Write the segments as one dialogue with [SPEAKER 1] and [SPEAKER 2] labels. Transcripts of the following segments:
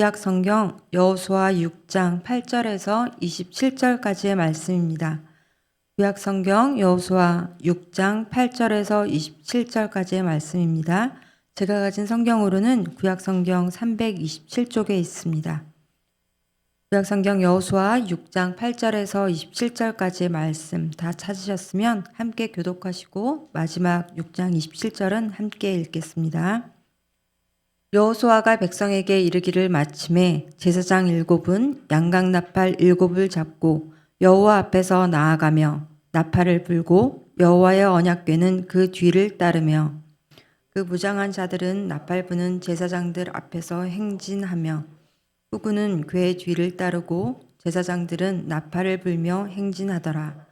[SPEAKER 1] 구약 성경 여호수아 6장 8절에서 27절까지의 말씀입니다. 구약 성경 여호수아 6장 8절에서 27절까지의 말씀입니다. 제가 가진 성경으로는 구약 성경 327쪽에 있습니다. 구약 성경 여호수아 6장 8절에서 27절까지의 말씀 다 찾으셨으면 함께 교독하시고 마지막 6장 27절은 함께 읽겠습니다. 여호수아가 백성에게 이르기를 마침에 제사장 7은 양각 나팔 7을 잡고 여호와 앞에서 나아가며 나팔을 불고 여호와의 언약궤는 그 뒤를 따르며 그 무장한 자들은 나팔 부는 제사장들 앞에서 행진하며 후구는 궤 뒤를 따르고 제사장들은 나팔을 불며 행진하더라.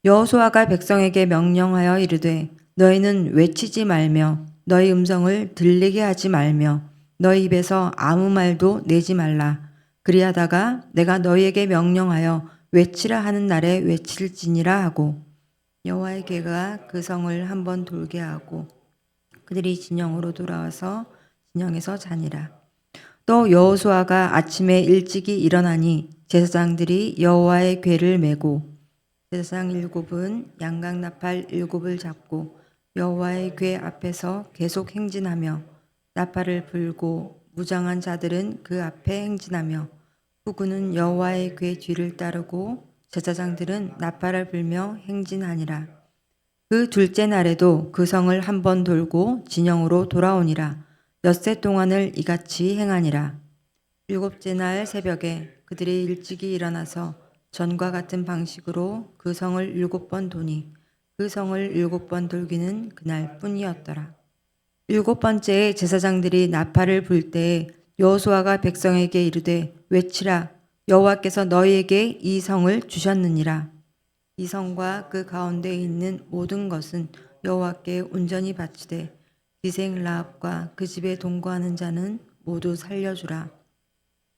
[SPEAKER 1] 여호수아가 백성에게 명령하여 이르되 너희는 외치지 말며 너희 음성을 들리게 하지 말며 너희 입에서 아무 말도 내지 말라. 그리하다가 내가 너희에게 명령하여 외치라 하는 날에 외칠지니라 하고 여호와의 궤가 그 성을 한번 돌게 하고 그들이 진영으로 돌아와서 진영에서 자니라. 또 여호수아가 아침에 일찍이 일어나니 제사장들이 여호와의 궤를 메고 제사장 7은 양각 나팔 7을 잡고 여호와의 궤 앞에서 계속 행진하며 나팔을 불고 무장한 자들은 그 앞에 행진하며 후구는 여호와의 궤 뒤를 따르고 제사장들은 나팔을 불며 행진하니라. 그 둘째 날에도 그 성을 한번 돌고 진영으로 돌아오니라. 엿새 동안을 이같이 행하니라. 7째 날 새벽에 그들이 일찍이 일어나서 전과 같은 방식으로 그 성을 7번 도니 그 성을 7번 돌기는 그날 뿐이었더라. 7번째에 제사장들이 나팔을 불 때에 여호수아가 백성에게 이르되 외치라. 여호와께서 너희에게 이 성을 주셨느니라. 이 성과 그 가운데에 있는 모든 것은 여호와께 온전히 바치되 기생 라합과 그 집에 동거하는 자는 모두 살려주라.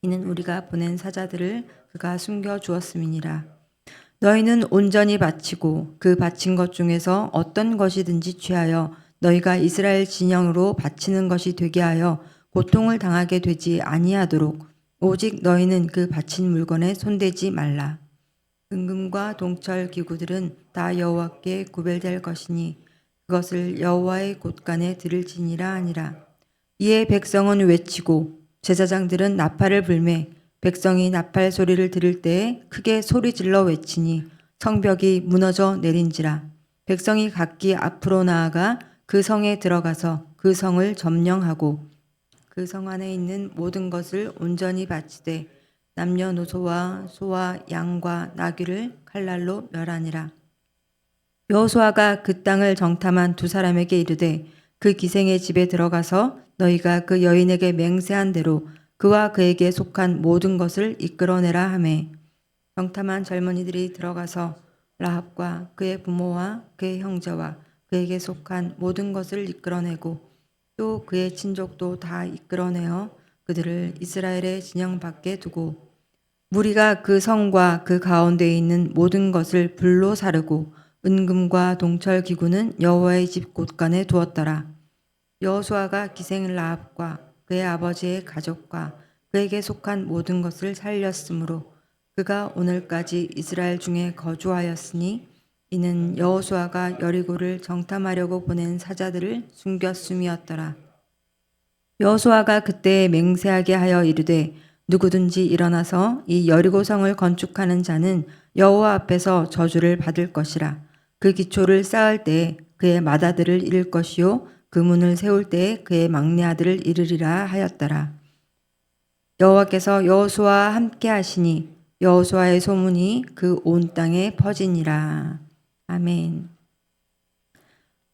[SPEAKER 1] 이는 우리가 보낸 사자들을 그가 숨겨 주었음이니라. 너희는 온전히 바치고 그 바친 것 중에서 어떤 것이든지 취하여 너희가 이스라엘 진영으로 바치는 것이 되게 하여 고통을 당하게 되지 아니하도록 오직 너희는 그 바친 물건에 손대지 말라. 은금과 동철 기구들은 다 여호와께 구별될 것이니 그것을 여호와의 곳간에 들을지니라 하니라. 이에 백성은 외치고 제사장들은 나팔을 불매 백성이 나팔 소리를 들을 때에 크게 소리질러 외치니 성벽이 무너져 내린지라. 백성이 각기 앞으로 나아가 그 성에 들어가서 그 성을 점령하고 그 성 안에 있는 모든 것을 온전히 바치되 남녀노소와 소와 양과 나귀를 칼날로 멸하니라. 여호수아가 그 땅을 정탐한 두 사람에게 이르되 그 기생의 집에 들어가서 너희가 그 여인에게 맹세한 대로 그와 그에게 속한 모든 것을 이끌어내라 하매 정탐한 젊은이들이 들어가서 라합과 그의 부모와 그의 형제와 그에게 속한 모든 것을 이끌어내고 또 그의 친족도 다 이끌어내어 그들을 이스라엘의 진영 밖에 두고 무리가 그 성과 그 가운데에 있는 모든 것을 불로 사르고 은금과 동철 기구는 여호와의 집 곳간에 두었더라. 여호수아가 기생 라합과 그의 아버지의 가족과 그에게 속한 모든 것을 살렸으므로 그가 오늘까지 이스라엘 중에 거주하였으니 이는 여호수아가 여리고를 정탐하려고 보낸 사자들을 숨겼음이었더라. 여호수아가 그때 맹세하게 하여 이르되 누구든지 일어나서 이 여리고 성을 건축하는 자는 여호와 앞에서 저주를 받을 것이라. 그 기초를 쌓을 때에 그의 맏아들을 잃을 것이요 그 문을 세울 때에 그의 막내 아들을 잃으리라 하였더라. 여호와께서 여호수아와 함께 하시니 여호수아의 소문이 그 온 땅에 퍼지니라. 아멘.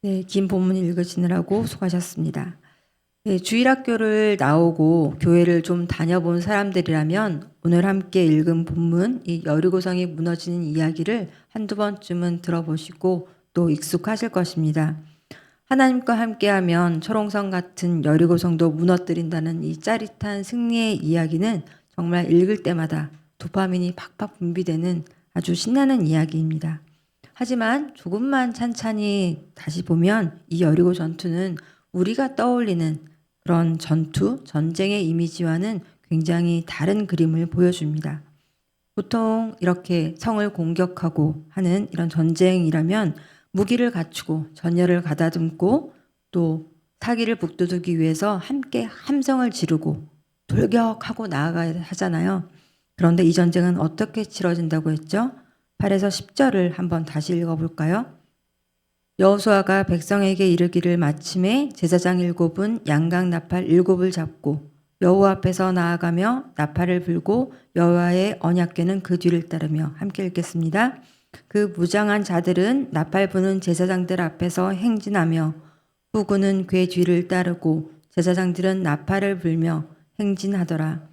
[SPEAKER 1] 네, 긴 본문 읽으시느라고 수고하셨습니다. 네, 주일학교를 나오고 교회를 좀 다녀본 사람들이라면 오늘 함께 읽은 본문, 이 여리고성이 무너지는 이야기를 한두 번쯤은 들어보시고 또 익숙하실 것입니다. 하나님과 함께하면 초롱성 같은 여리고성도 무너뜨린다는 이 짜릿한 승리의 이야기는 정말 읽을 때마다 도파민이 팍팍 분비되는 아주 신나는 이야기입니다. 하지만 조금만 찬찬히 다시 보면 이 여리고 전투는 우리가 떠올리는 그런 전투, 전쟁의 이미지와는 굉장히 다른 그림을 보여줍니다. 보통 이렇게 성을 공격하고 하는 이런 전쟁이라면 무기를 갖추고 전열을 가다듬고 또 사기를 북돋우기 위해서 함께 함성을 지르고 돌격하고 나아가야 하잖아요. 그런데 이 전쟁은 어떻게 치러진다고 했죠? 8에서 10절을 한번 다시 읽어볼까요? 여호수아가 백성에게 이르기를 마침에 제사장 7은 양각 나팔 7을 잡고 여호와 앞에서 나아가며 나팔을 불고 여호와의 언약궤는 그 뒤를 따르며 함께 읽겠습니다. 그 무장한 자들은 나팔 부는 제사장들 앞에서 행진하며 후군은 궤 뒤를 따르고 제사장들은 나팔을 불며 행진하더라.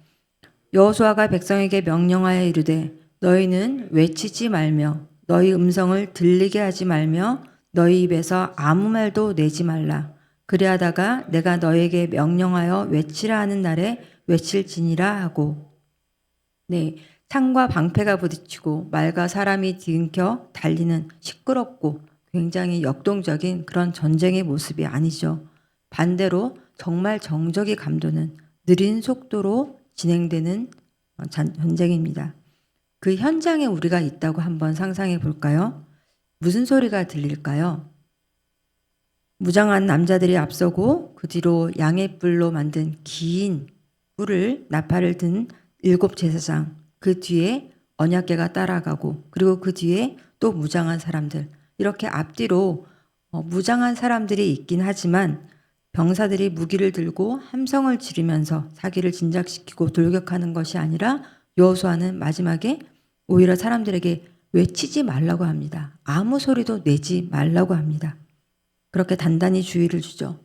[SPEAKER 1] 여호수아가 백성에게 명령하여 이르되 너희는 외치지 말며 너희 음성을 들리게 하지 말며 너희 입에서 아무 말도 내지 말라. 그리하다가 내가 너에게 명령하여 외치라 하는 날에 외칠지니라 하고. 네, 창과 방패가 부딪히고 말과 사람이 뒤엉켜 달리는 시끄럽고 굉장히 역동적인 그런 전쟁의 모습이 아니죠. 반대로 정말 정적이 감도는 느린 속도로 진행되는 전쟁입니다. 그 현장에 우리가 있다고 한번 상상해 볼까요? 무슨 소리가 들릴까요? 무장한 남자들이 앞서고 그 뒤로 양의 뿔로 만든 긴 뿔을 나팔을 든 7 제사장, 그 뒤에 언약궤가 따라가고 그리고 그 뒤에 또 무장한 사람들, 이렇게 앞뒤로 무장한 사람들이 있긴 하지만 병사들이 무기를 들고 함성을 지르면서 사기를 진작시키고 돌격하는 것이 아니라 여호수아는 마지막에 오히려 사람들에게 외치지 말라고 합니다. 아무 소리도 내지 말라고 합니다. 그렇게 단단히 주의를 주죠.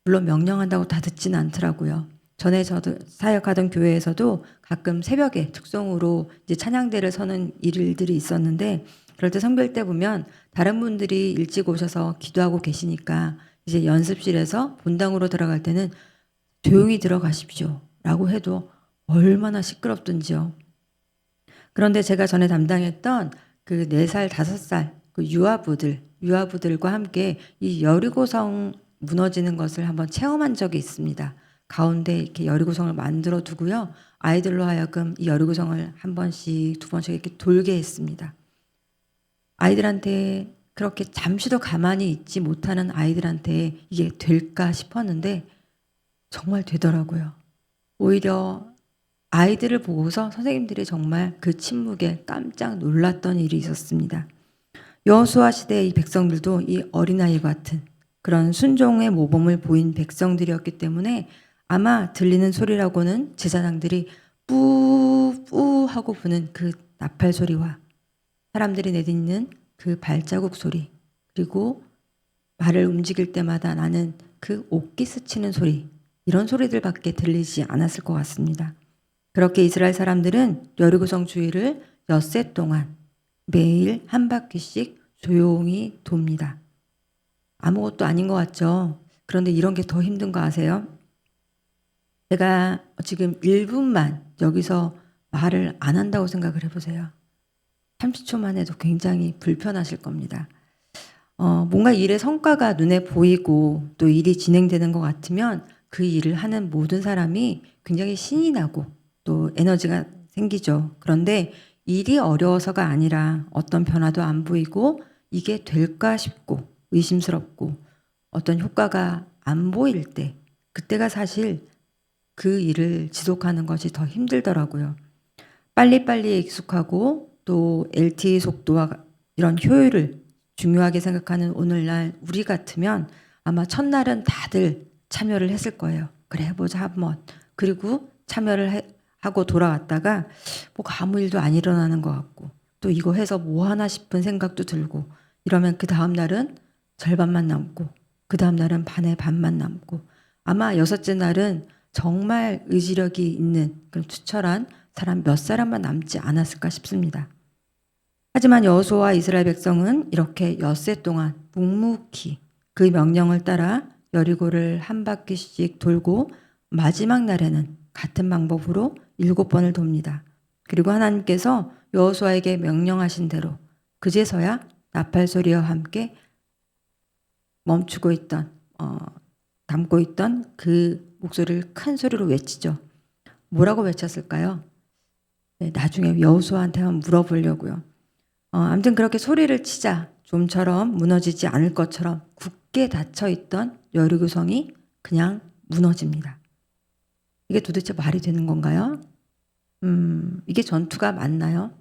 [SPEAKER 1] 물론 명령한다고 다 듣진 않더라고요. 전에 저도 사역하던 교회에서도 가끔 새벽에 특송으로 이제 찬양대를 서는 일들이 있었는데 그럴 때 성별 때 보면 다른 분들이 일찍 오셔서 기도하고 계시니까 이제 연습실에서 본당으로 들어갈 때는 조용히 들어가십시오 라고 해도 얼마나 시끄럽던지요. 그런데 제가 전에 담당했던 그 4살, 5살 그 유아부들과 함께 이 여리고성 무너지는 것을 한번 체험한 적이 있습니다. 가운데 이렇게 여리고성을 만들어 두고요. 아이들로 하여금 이 여리고성을 한 번씩, 2번씩 이렇게 돌게 했습니다. 아이들한테 그렇게 잠시도 가만히 있지 못하는 아이들한테 이게 될까 싶었는데 정말 되더라고요. 오히려 아이들을 보고서 선생님들이 정말 그 침묵에 깜짝 놀랐던 일이 있었습니다. 여호수아 시대의 이 백성들도 이 어린아이 같은 그런 순종의 모범을 보인 백성들이었기 때문에 아마 들리는 소리라고는 제사장들이 뿌뿌 하고 부는 그 나팔 소리와 사람들이 내딛는 그 발자국 소리, 그리고 말을 움직일 때마다 나는 그 옥기 스치는 소리, 이런 소리들밖에 들리지 않았을 것 같습니다. 그렇게 이스라엘 사람들은 여리고성 주위를 엿새 동안 매일 한 바퀴씩 조용히 돕니다. 아무것도 아닌 것 같죠? 그런데 이런 게 더 힘든 거 아세요? 제가 지금 1분만 여기서 말을 안 한다고 생각을 해보세요. 30초만 해도 굉장히 불편하실 겁니다. 뭔가 일의 성과가 눈에 보이고 또 일이 진행되는 것 같으면 그 일을 하는 모든 사람이 굉장히 신이 나고 또 에너지가 생기죠. 그런데 일이 어려워서가 아니라 어떤 변화도 안 보이고 이게 될까 싶고 의심스럽고 어떤 효과가 안 보일 때, 그때가 사실 그 일을 지속하는 것이 더 힘들더라고요. 빨리빨리 익숙하고 또 LTE 속도와 이런 효율을 중요하게 생각하는 오늘날 우리 같으면 아마 첫날은 다들 참여를 했을 거예요. 그래 해보자 한번. 그리고 참여를 하고 돌아왔다가 뭐 아무 일도 안 일어나는 것 같고 또 이거 해서 뭐 하나 싶은 생각도 들고 이러면 그 다음 날은 절반만 남고 그 다음 날은 반의 반만 남고 아마 6째 날은 정말 의지력이 있는 그런 투철한 사람 몇 사람만 남지 않았을까 싶습니다. 하지만 여호수아와 이스라엘 백성은 이렇게 엿새 동안 묵묵히 그 명령을 따라 여리고를 한 바퀴씩 돌고 마지막 날에는 같은 방법으로 7번을 돕니다. 그리고 하나님께서 여호수아에게 명령하신 대로 그제서야 나팔 소리와 함께 멈추고 있던 담고 있던 그 목소리를 큰 소리로 외치죠. 뭐라고 외쳤을까요? 네, 나중에 여호수아한테 한번 물어보려고요. 아무튼 그렇게 소리를 치자 좀처럼 무너지지 않을 것처럼 굳게 닫혀있던 여리고성이 그냥 무너집니다. 이게 도대체 말이 되는 건가요? 이게 전투가 맞나요?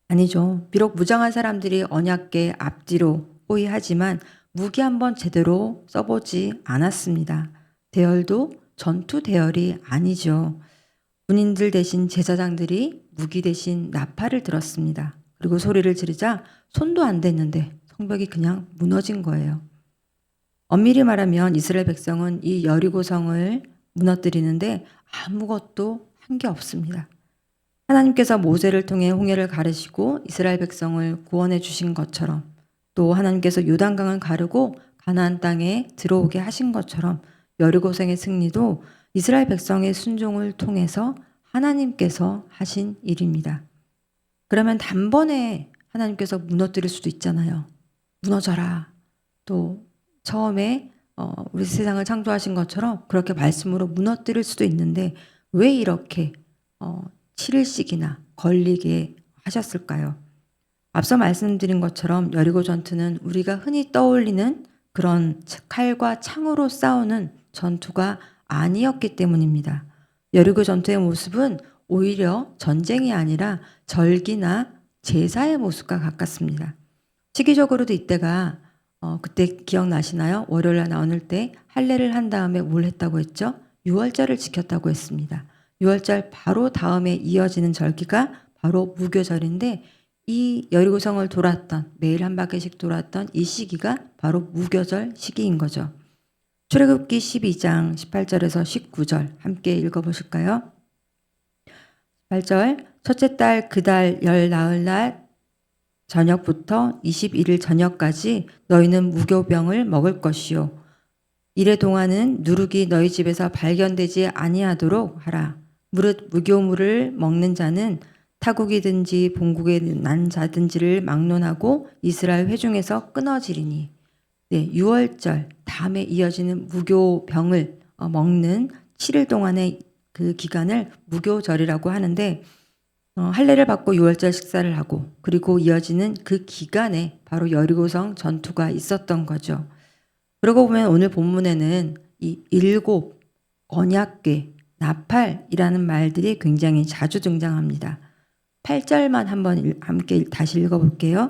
[SPEAKER 1] 아니죠. 비록 무장한 사람들이 언약궤 앞뒤로 호위하지만 무기 한번 제대로 써보지 않았습니다. 대열도 전투 대열이 아니죠. 군인들 대신 제사장들이 무기 대신 나팔을 들었습니다. 그리고 소리를 지르자 손도 안 댔는데 성벽이 그냥 무너진 거예요. 엄밀히 말하면 이스라엘 백성은 이 여리고성을 무너뜨리는데 아무것도 한 게 없습니다. 하나님께서 모세를 통해 홍해를 가르시고 이스라엘 백성을 구원해 주신 것처럼 또 하나님께서 요단강을 가르고 가나안 땅에 들어오게 하신 것처럼 여리고성의 승리도 이스라엘 백성의 순종을 통해서 하나님께서 하신 일입니다. 그러면 단번에 하나님께서 무너뜨릴 수도 있잖아요. 무너져라. 또 처음에 우리 세상을 창조하신 것처럼 그렇게 말씀으로 무너뜨릴 수도 있는데 왜 이렇게 7일씩이나 걸리게 하셨을까요? 앞서 말씀드린 것처럼 여리고 전투는 우리가 흔히 떠올리는 그런 칼과 창으로 싸우는 전투가 아니었기 때문입니다. 여리고 전투의 모습은 오히려 전쟁이 아니라 절기나 제사의 모습과 가깝습니다. 시기적으로도 이때가 그때 기억나시나요? 월요일날 나오는 때 할례를 한 다음에 뭘 했다고 했죠? 유월절을 지켰다고 했습니다. 유월절 바로 다음에 이어지는 절기가 바로 무교절인데 이 여리고성을 돌았던 매일 한 바퀴씩 돌았던 이 시기가 바로 무교절 시기인 거죠. 출애굽기 12장 18절에서 19절 함께 읽어보실까요? 18절 첫째 달 그 달 열 나흘날 저녁부터 21일 저녁까지 너희는 무교병을 먹을 것이요 이래 동안은 누룩이 너희 집에서 발견되지 아니하도록 하라. 무릇 무교물을 먹는 자는 타국이든지 본국에 난 자든지를 막론하고 이스라엘 회중에서 끊어지리니. 네, 6월절 다음에 이어지는 무교병을 먹는 7일 동안의 그 기간을 무교절이라고 하는데 할례를 받고 6월절 식사를 하고 그리고 이어지는 그 기간에 바로 여리고성 전투가 있었던 거죠. 그러고 보면 오늘 본문에는 이 7 언약궤, 나팔이라는 말들이 굉장히 자주 등장합니다. 8절만 한번 함께 다시 읽어볼게요.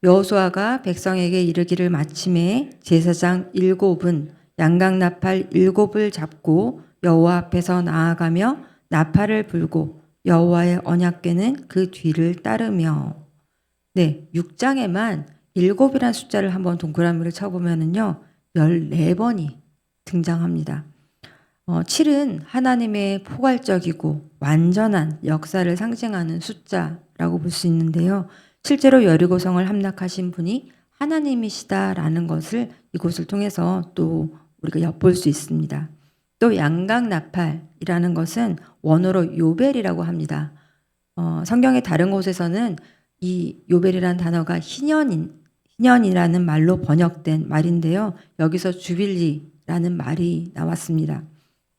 [SPEAKER 1] 여호수아가 백성에게 이르기를 마침에 제사장 7은 양강나팔 7을 잡고 여호와 앞에서 나아가며 나팔을 불고 여호와의 언약궤는 그 뒤를 따르며. 네, 6장에만 7이라는 숫자를 한번 동그라미를 쳐보면은요 14번이 등장합니다. 7은 하나님의 포괄적이고 완전한 역사를 상징하는 숫자라고 볼 수 있는데요. 실제로 여리고성을 함락하신 분이 하나님이시다라는 것을 이곳을 통해서 또 우리가 엿볼 수 있습니다. 또 양강나팔이라는 것은 원어로 요벨이라고 합니다. 성경의 다른 곳에서는 이 요벨이라는 단어가 희년이라는 말로 번역된 말인데요. 여기서 주빌리라는 말이 나왔습니다.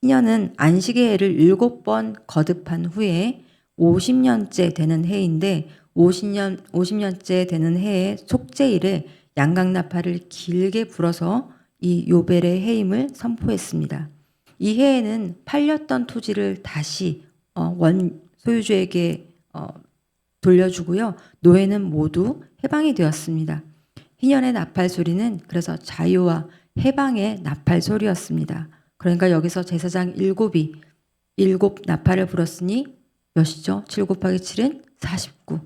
[SPEAKER 1] 희년은 안식의 해를 7번 거듭한 후에 50년째 되는 해인데 50년째 되는 해의 속죄일에 양강나팔을 길게 불어서 이 요벨의 해임을 선포했습니다. 이 해에는 팔렸던 토지를 다시 원 소유주에게 돌려주고요. 노예는 모두 해방이 되었습니다. 희년의 나팔 소리는 그래서 자유와 해방의 나팔 소리였습니다. 그러니까 여기서 제사장 7이 7 나팔을 불었으니 몇이죠? 7 곱하기 7은 49.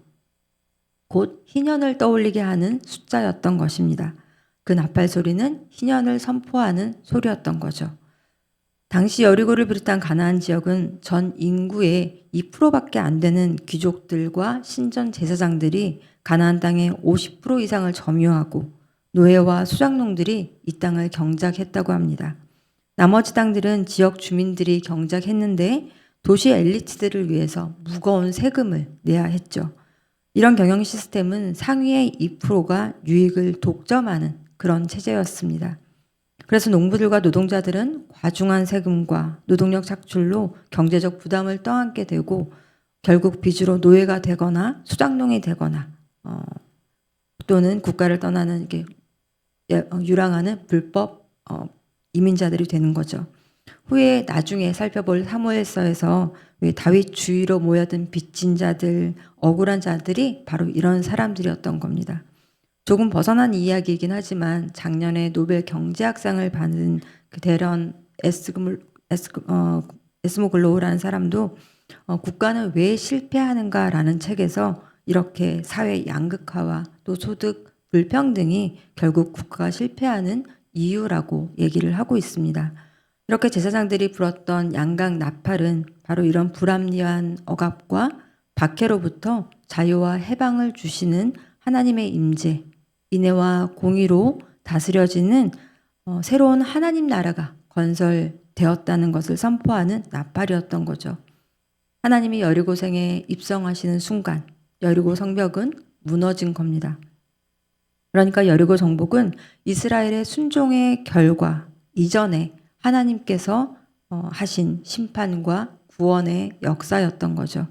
[SPEAKER 1] 곧 희년을 떠올리게 하는 숫자였던 것입니다. 그 나팔 소리는 희년을 선포하는 소리였던 거죠. 당시 여리고를 비롯한 가나안 지역은 전 인구의 2%밖에 안 되는 귀족들과 신전 제사장들이 가나안 땅의 50% 이상을 점유하고 노예와 수장농들이 이 땅을 경작했다고 합니다. 나머지 땅들은 지역 주민들이 경작했는데 도시 엘리트들을 위해서 무거운 세금을 내야 했죠. 이런 경영 시스템은 상위의 2%가 유익을 독점하는 그런 체제였습니다. 그래서 농부들과 노동자들은 과중한 세금과 노동력 착출로 경제적 부담을 떠안게 되고 결국 빚으로 노예가 되거나 수장농이 되거나 또는 국가를 떠나는 게 유랑하는 불법 이민자들이 되는 거죠. 후에 나중에 살펴볼 사무엘서에서 왜 다윗 주위로 모여든 빚진 자들, 억울한 자들이 바로 이런 사람들이었던 겁니다. 조금 벗어난 이야기이긴 하지만 작년에 노벨 경제학상을 받은 그 데런 에스모글로우라는 사람도 국가는 왜 실패하는가라는 책에서 이렇게 사회 양극화와 또 소득 불평등이 결국 국가가 실패하는 이유라고 얘기를 하고 있습니다. 이렇게 제사장들이 불었던 양각 나팔은 바로 이런 불합리한 억압과 박해로부터 자유와 해방을 주시는 하나님의 임재, 인애와 공의로 다스려지는 새로운 하나님 나라가 건설되었다는 것을 선포하는 나팔이었던 거죠. 하나님이 여리고성에 입성하시는 순간 여리고 성벽은 무너진 겁니다. 그러니까 여리고 정복은 이스라엘의 순종의 결과 이전에 하나님께서 하신 심판과 구원의 역사였던 거죠.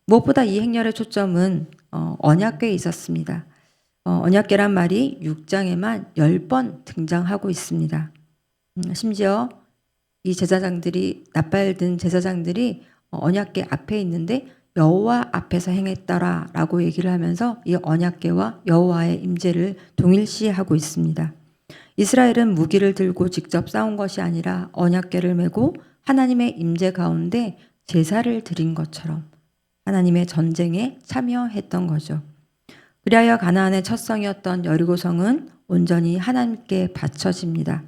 [SPEAKER 1] 무엇보다 이 행렬의 초점은 언약궤에 있었습니다. 언약궤란 말이 6장에만 10번 등장하고 있습니다. 심지어 이 제사장들이 나팔 든 제사장들이 언약궤 앞에 있는데 여호와 앞에서 행했더라라고 얘기를 하면서 이 언약궤와 여호와의 임재를 동일시하고 있습니다. 이스라엘은 무기를 들고 직접 싸운 것이 아니라 언약궤를 메고 하나님의 임재 가운데 제사를 드린 것처럼 하나님의 전쟁에 참여했던 거죠. 그리하여 가나안의 첫 성이었던 여리고성은 온전히 하나님께 바쳐집니다.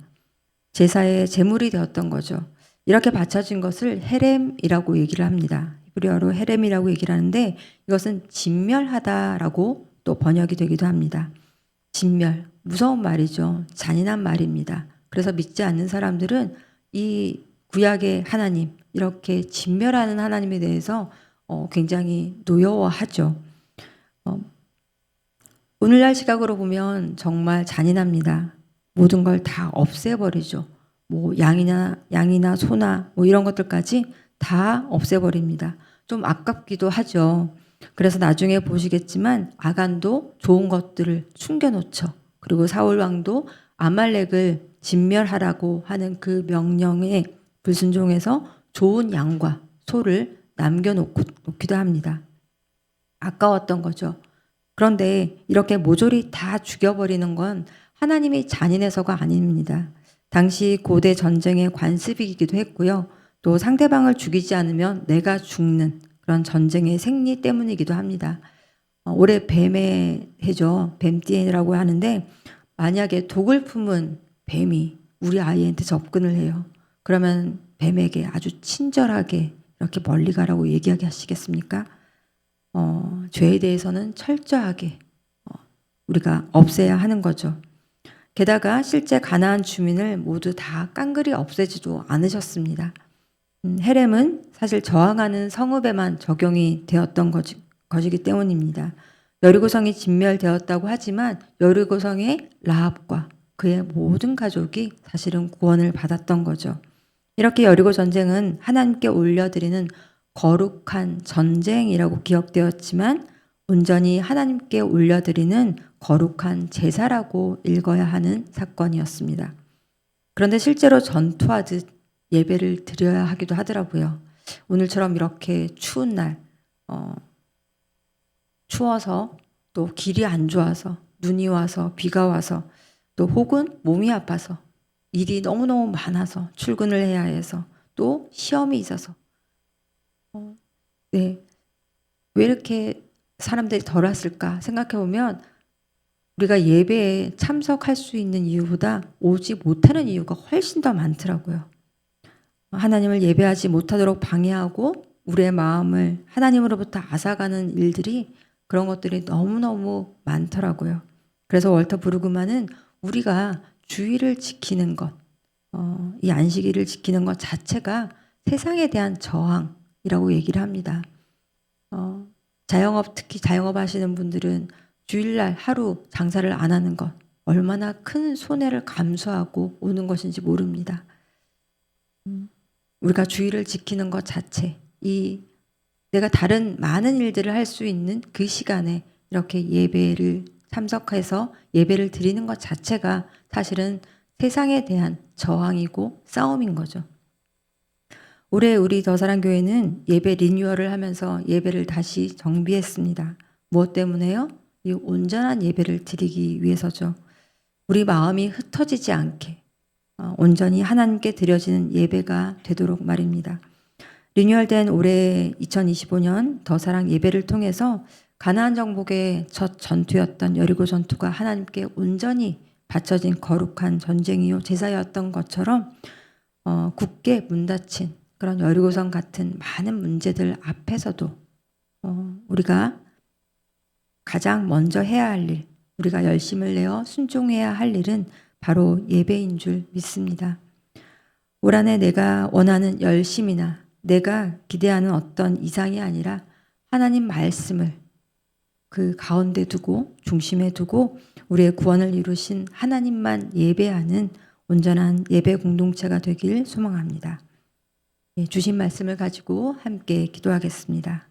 [SPEAKER 1] 제사의 제물이 되었던 거죠. 이렇게 바쳐진 것을 헤렘이라고 얘기를 합니다. 히브리어로 헤렘이라고 얘기를 하는데 이것은 진멸하다라고 또 번역이 되기도 합니다. 진멸, 무서운 말이죠. 잔인한 말입니다. 그래서 믿지 않는 사람들은 이 구약의 하나님, 이렇게 진멸하는 하나님에 대해서 굉장히 노여워하죠. 오늘날 시각으로 보면 정말 잔인합니다. 모든 걸 다 없애버리죠. 뭐 양이나 소나 뭐 이런 것들까지 다 없애버립니다. 좀 아깝기도 하죠. 그래서 나중에 보시겠지만 아간도 좋은 것들을 숨겨놓죠. 그리고 사울 왕도 아말렉을 진멸하라고 하는 그 명령에 불순종해서 좋은 양과 소를 남겨놓기도 합니다. 아까웠던 거죠. 그런데 이렇게 모조리 다 죽여버리는 건 하나님이 잔인해서가 아닙니다. 당시 고대 전쟁의 관습이기도 했고요. 또 상대방을 죽이지 않으면 내가 죽는 그런 전쟁의 생리 때문이기도 합니다. 올해 뱀의 해죠. 뱀띠라고 하는데 만약에 독을 품은 뱀이 우리 아이한테 접근을 해요. 그러면 뱀에게 아주 친절하게 이렇게 멀리 가라고 얘기하게 하시겠습니까? 죄에 대해서는 철저하게 우리가 없애야 하는 거죠. 게다가 실제 가나안 주민을 모두 다 깡그리 없애지도 않으셨습니다. 헤렘은 사실 저항하는 성읍에만 적용이 되었던 것이기 때문입니다. 여리고성이 진멸되었다고 하지만 여리고성의 라합과 그의 모든 가족이 사실은 구원을 받았던 거죠. 이렇게 여리고 전쟁은 하나님께 올려드리는 거룩한 전쟁이라고 기억되었지만 온전히 하나님께 올려드리는 거룩한 제사라고 읽어야 하는 사건이었습니다. 그런데 실제로 전투하듯 예배를 드려야 하기도 하더라고요. 오늘처럼 이렇게 추운 날, 추워서 또 길이 안 좋아서 눈이 와서 비가 와서 또 혹은 몸이 아파서 일이 너무너무 많아서 출근을 해야 해서 또 시험이 있어서 네, 왜 이렇게 사람들이 덜 왔을까 생각해보면 우리가 예배에 참석할 수 있는 이유보다 오지 못하는 이유가 훨씬 더 많더라고요. 하나님을 예배하지 못하도록 방해하고 우리의 마음을 하나님으로부터 앗아가는 일들이 그런 것들이 너무너무 많더라고요. 그래서 월터 브루그만은 우리가 주의를 지키는 것, 이 안식일을 지키는 것 자체가 세상에 대한 저항이라고 얘기를 합니다. 자영업, 특히 자영업 하시는 분들은 주일날 하루 장사를 안 하는 것, 얼마나 큰 손해를 감수하고 오는 것인지 모릅니다. 우리가 주의를 지키는 것 자체, 내가 다른 많은 일들을 할 수 있는 그 시간에 이렇게 예배를 참석해서 예배를 드리는 것 자체가 사실은 세상에 대한 저항이고 싸움인 거죠. 올해 우리 더사랑교회는 예배 리뉴얼을 하면서 예배를 다시 정비했습니다. 무엇 때문에요? 이 온전한 예배를 드리기 위해서죠. 우리 마음이 흩어지지 않게 온전히 하나님께 드려지는 예배가 되도록 말입니다. 리뉴얼된 올해 2025년 더사랑 예배를 통해서 가나안 정복의 첫 전투였던 여리고 전투가 하나님께 온전히 바쳐진 거룩한 전쟁이요 제사였던 것처럼 굳게 문닫힌 그런 여리고성 같은 많은 문제들 앞에서도 우리가 가장 먼저 해야 할 일, 우리가 열심을 내어 순종해야 할 일은 바로 예배인 줄 믿습니다. 올 한해 내가 원하는 열심이나 내가 기대하는 어떤 이상이 아니라 하나님 말씀을 그 가운데 두고 중심에 두고 우리의 구원을 이루신 하나님만 예배하는 온전한 예배 공동체가 되길 소망합니다. 주신 말씀을 가지고 함께 기도하겠습니다.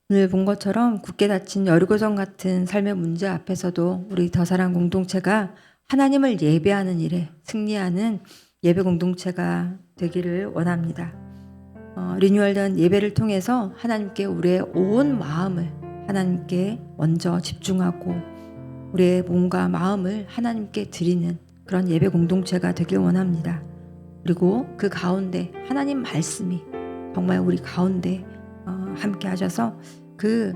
[SPEAKER 1] 오늘 본 것처럼 굳게 닫힌 여리고성 같은 삶의 문제 앞에서도 우리 더사랑 공동체가 하나님을 예배하는 일에 승리하는 예배 공동체가 되기를 원합니다. 리뉴얼된 예배를 통해서 하나님께 우리의 온 마음을 하나님께 먼저 집중하고 우리의 몸과 마음을 하나님께 드리는 그런 예배 공동체가 되길 원합니다. 그리고 그 가운데 하나님 말씀이 정말 우리 가운데 함께 하셔서 그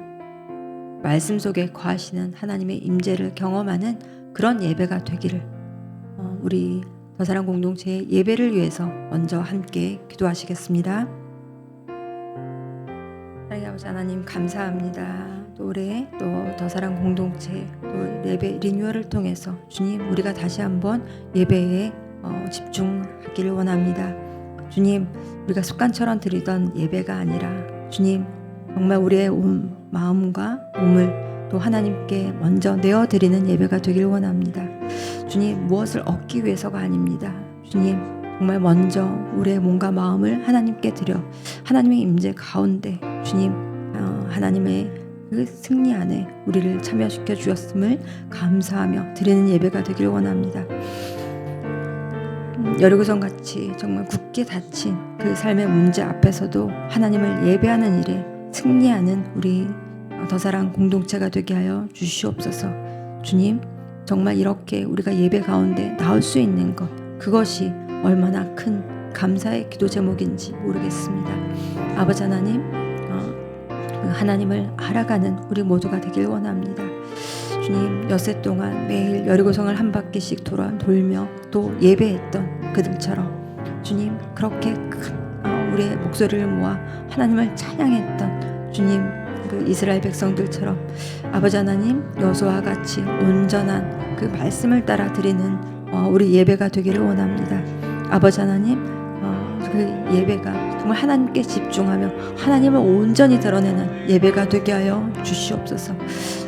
[SPEAKER 1] 말씀 속에 거하시는 하나님의 임재를 경험하는 그런 예배가 되기를 우리 더사랑 공동체의 예배를 위해서 먼저 함께 기도하시겠습니다. 사랑의 아버지 하나님 감사합니다. 또 올해 또 더사랑 공동체 또 예배 리뉴얼을 통해서 주님 우리가 다시 한번 예배에 집중하기를 원합니다. 주님 우리가 습관처럼 드리던 예배가 아니라 주님 정말 우리의 온 마음과 몸을 또 하나님께 먼저 내어드리는 예배가 되길 원합니다. 주님 무엇을 얻기 위해서가 아닙니다. 주님 정말 먼저 우리의 몸과 마음을 하나님께 드려 하나님의 임재 가운데 주님 하나님의 그 승리 안에 우리를 참여시켜 주셨음을 감사하며 드리는 예배가 되길 원합니다. 여리고성 같이 정말 굳게 닫힌 그 삶의 문제 앞에서도 하나님을 예배하는 일에 승리하는 우리 더사랑 공동체가 되게 하여 주시옵소서. 주님 정말 이렇게 우리가 예배 가운데 나올 수 있는 것 그것이 얼마나 큰 감사의 기도 제목인지 모르겠습니다. 아버지 하나님 하나님을 알아가는 우리 모두가 되길 원합니다. 주님 엿새 동안 매일 여리고성을 한 바퀴씩 돌며 또 예배했던 그들처럼 주님 그렇게 우리의 목소리를 모아 하나님을 찬양했던 주님 그 이스라엘 백성들처럼 아버지 하나님 여호수아와 같이 온전한 그 말씀을 따라 드리는 우리 예배가 되기를 원합니다. 아버지 하나님 그 예배가 정말 하나님께 집중하며 하나님을 온전히 드러내는 예배가 되게 하여 주시옵소서.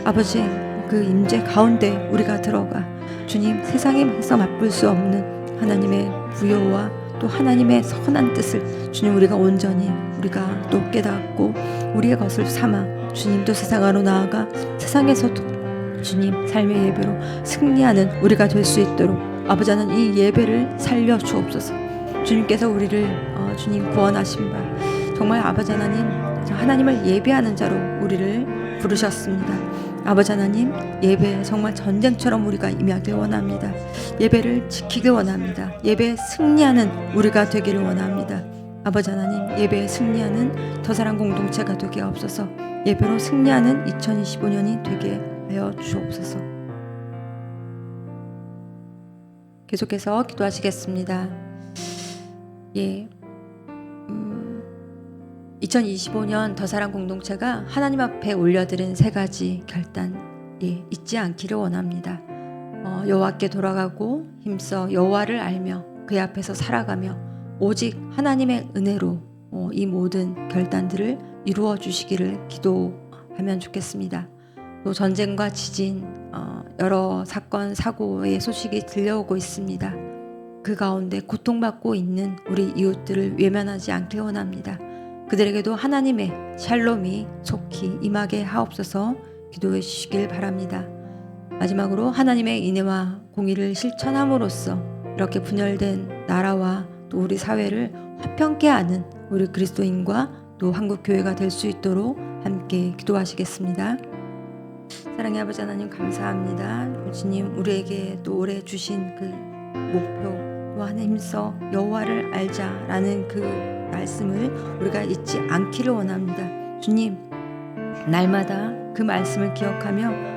[SPEAKER 1] 아버지 그 임재 가운데 우리가 들어가 주님 세상에서 맛볼 수 없는 하나님의 부요와 또 하나님의 선한 뜻을 주님 우리가 온전히 우리가 또 깨닫고 우리의 것을 삼아 주님도 세상 안으로 나아가 세상에서도 주님 삶의 예배로 승리하는 우리가 될 수 있도록 아버지 하나님 이 예배를 살려 주옵소서. 주님께서 우리를 주님 구원하신 바 정말 아버지 하나님 하나님을 예배하는 자로 우리를 부르셨습니다. 아버지 하나님 예배에 정말 전쟁처럼 우리가 임하길 원합니다. 예배를 지키길 원합니다. 예배에 승리하는 우리가 되기를 원합니다. 아버지 하나님 예배에 승리하는 더사랑 공동체가 되게 하옵소서. 예배로 승리하는 2025년이 되게 하여 주옵소서. 계속해서 기도하시겠습니다. 2025년 더사랑 공동체가 하나님 앞에 올려드린 3가지 결단 잊지 않기를 원합니다. 여호와께 돌아가고 힘써 여호와를 알며 그의 앞에서 살아가며 오직 하나님의 은혜로 이 모든 결단들을 이루어 주시기를 기도하면 좋겠습니다. 또 전쟁과 지진, 여러 사건 사고의 소식이 들려오고 있습니다. 그 가운데 고통받고 있는 우리 이웃들을 외면하지 않길 원합니다. 그들에게도 하나님의 샬롬이 속히 임하게 하옵소서. 기도해 주시길 바랍니다. 마지막으로 하나님의 인애와 공의를 실천함으로써 이렇게 분열된 나라와 또 우리 사회를 화평케 하는 우리 그리스도인과 또 한국교회가 될 수 있도록 함께 기도하시겠습니다. 사랑의 아버지 하나님 감사합니다. 주님 우리에게 또 올해 주신 그 목표 또한 힘써 여호와를 알자라는 그 말씀을 우리가 잊지 않기를 원합니다. 주님 날마다 그 말씀을 기억하며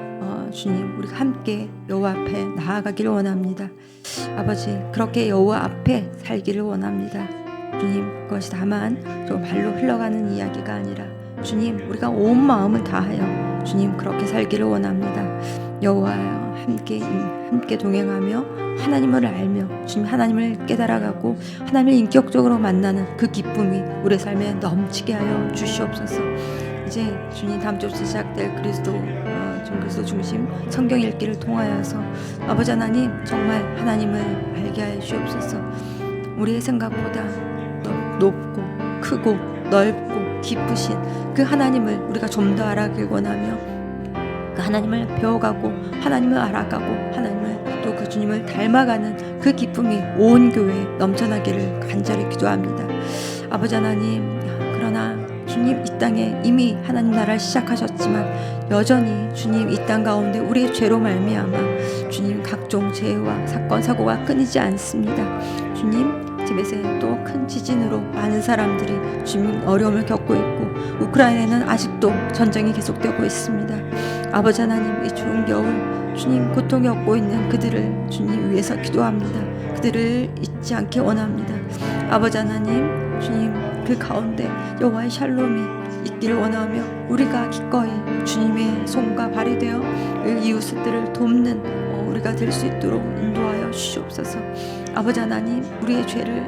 [SPEAKER 1] 주님 우리가 함께 여호와 앞에 나아가기를 원합니다. 아버지 그렇게 여호와 앞에 살기를 원합니다. 주님 그것이 다만 좀 발로 흘러가는 이야기가 아니라 주님 우리가 온 마음을 다하여 주님 그렇게 살기를 원합니다. 여호와여 함께 동행하며 하나님을 알며 주님 하나님을 깨달아가고 하나님을 인격적으로 만나는 그 기쁨이 우리 삶에 넘치게 하여 주시옵소서. 이제 주님 다음 주부터 시작될 그리스도 중심 성경 읽기를 통하여서 아버지 하나님 정말 하나님을 알게 하여 주옵소서. 우리의 생각보다 높고 크고 넓고 깊으신 그 하나님을 우리가 좀 더 알아가길 원하며 그 하나님을 배워가고 하나님을 알아가고 하나님을 또 그 주님을 닮아가는 그 기쁨이 온 교회에 넘쳐나기를 간절히 기도합니다. 아버지 하나님 그러나 주님 이 땅에 이미 하나님 나라를 시작하셨지만 여전히 주님 이 땅 가운데 우리의 죄로 말미암아 주님 각종 재해와 사건 사고가 끊이지 않습니다. 주님 티벳에 또 큰 지진으로 많은 사람들이 주님 어려움을 겪고 있고 우크라이나에는 아직도 전쟁이 계속되고 있습니다. 아버지 하나님 이 추운 겨울 주님 고통 겪고 있는 그들을 주님 위해서 기도합니다. 그들을 잊지 않게 원합니다. 아버지 하나님 주님 그 가운데 여호와의 샬롬이 있기를 원하며 우리가 기꺼이 주님의 손과 발이 되어 이웃들을 돕는 우리가 될 수 있도록 인도하여 주시옵소서. 아버지 하나님 우리의 죄를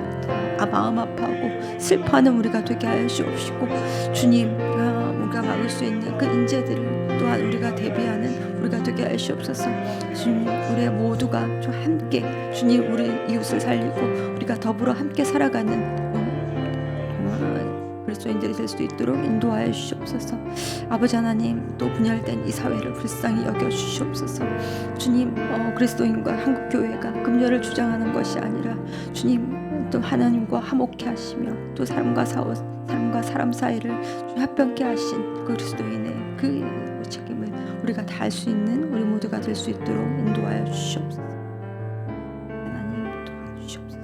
[SPEAKER 1] 마음 아파하고 슬퍼하는 우리가 되게 하여 주옵시고 주님 우리가 막을 수 있는 그 인재들을 또한 우리가 대비하는 우리가 되게 하여 주옵소서. 주님 우리 모두가 좀 함께 주님 우리 이웃을 살리고 우리가 더불어 함께 살아가는 그리스도인들이 될 수 있도록 인도하여 주시옵소서. 아버지 하나님 또 분열된 이 사회를 불쌍히 여겨 주시옵소서. 주님 그리스도인과 한국교회가 금요를 주장하는 것이 아니라 주님 또 하나님과 화목케 하시며 또 사람과 사람 사이를 합병케 하신 그리스도인의 그 책임을 우리가 다 할 수 있는 우리 모두가 될 수 있도록 인도하여 주시옵소서. 하나님 도와주시옵소서.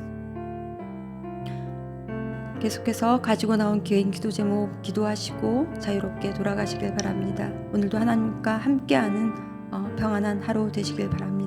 [SPEAKER 1] 계속해서 가지고 나온 개인 기도 제목 기도하시고 자유롭게 돌아가시길 바랍니다. 오늘도 하나님과 함께하는 평안한 하루 되시길 바랍니다.